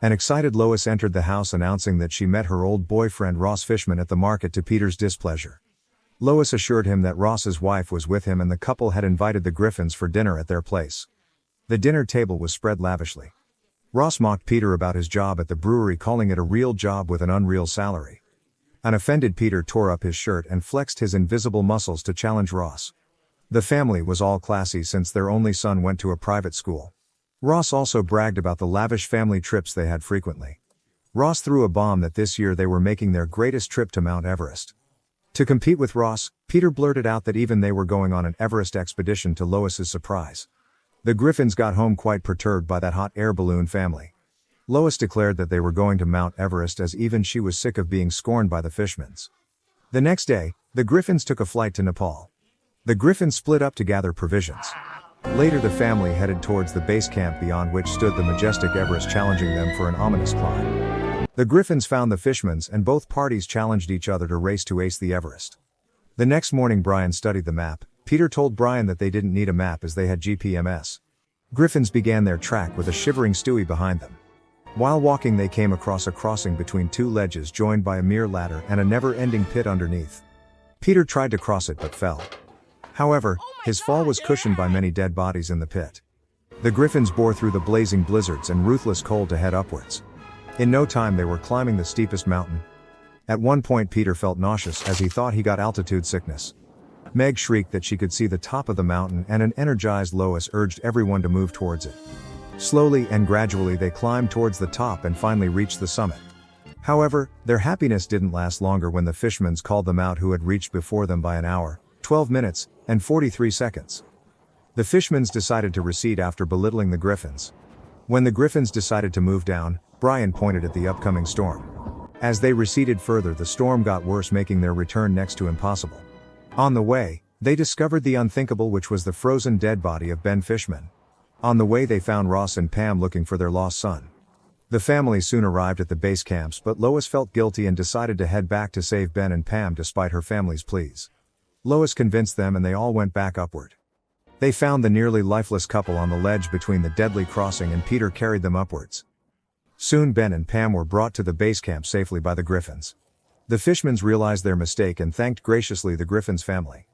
An excited Lois entered the house announcing that she met her old boyfriend Ross Fishman at the market to Peter's displeasure. Lois assured him that Ross's wife was with him and the couple had invited the Griffins for dinner at their place. The dinner table was spread lavishly. Ross mocked Peter about his job at the brewery, calling it a real job with an unreal salary. An offended Peter tore up his shirt and flexed his invisible muscles to challenge Ross. The family was all classy since their only son went to a private school. Ross also bragged about the lavish family trips they had frequently. Ross threw a bomb that this year they were making their greatest trip to Mount Everest. To compete with Ross, Peter blurted out that even they were going on an Everest expedition, to Lois's surprise. The Griffins got home quite perturbed by that hot air balloon family. Lois declared that they were going to Mount Everest as even she was sick of being scorned by the Fishmans. The next day, the Griffins took a flight to Nepal. The Griffins split up to gather provisions. Later the family headed towards the base camp beyond which stood the majestic Everest, challenging them for an ominous climb. The Griffins found the Fishmans and both parties challenged each other to race to ace the Everest. The next morning Brian studied the map. Peter told Brian that they didn't need a map as they had GPMS. Griffins began their track with a shivering Stewie behind them. While walking they came across a crossing between two ledges joined by a mere ladder and a never-ending pit underneath. Peter tried to cross it but fell. However, his fall was cushioned by many dead bodies in the pit. The Griffins bore through the blazing blizzards and ruthless cold to head upwards. In no time they were climbing the steepest mountain. At one point Peter felt nauseous as he thought he got altitude sickness. Meg shrieked that she could see the top of the mountain, and an energized Lois urged everyone to move towards it. Slowly and gradually they climbed towards the top and finally reached the summit. However, their happiness didn't last longer when the Fishmans called them out, who had reached before them by an hour, 12 minutes, and 43 seconds. The Fishmans decided to recede after belittling the Griffins. When the Griffins decided to move down, Brian pointed at the upcoming storm. As they receded further, the storm got worse, making their return next to impossible. On the way, they discovered the unthinkable, which was the frozen dead body of Ben Fishman. On the way they found Ross and Pam looking for their lost son. The family soon arrived at the base camps, but Lois felt guilty and decided to head back to save Ben and Pam despite her family's pleas. Lois convinced them and they all went back upward. They found the nearly lifeless couple on the ledge between the deadly crossing and Peter carried them upwards. Soon Ben and Pam were brought to the base camp safely by the Griffins. The Fishmans realized their mistake and thanked graciously the Griffins family.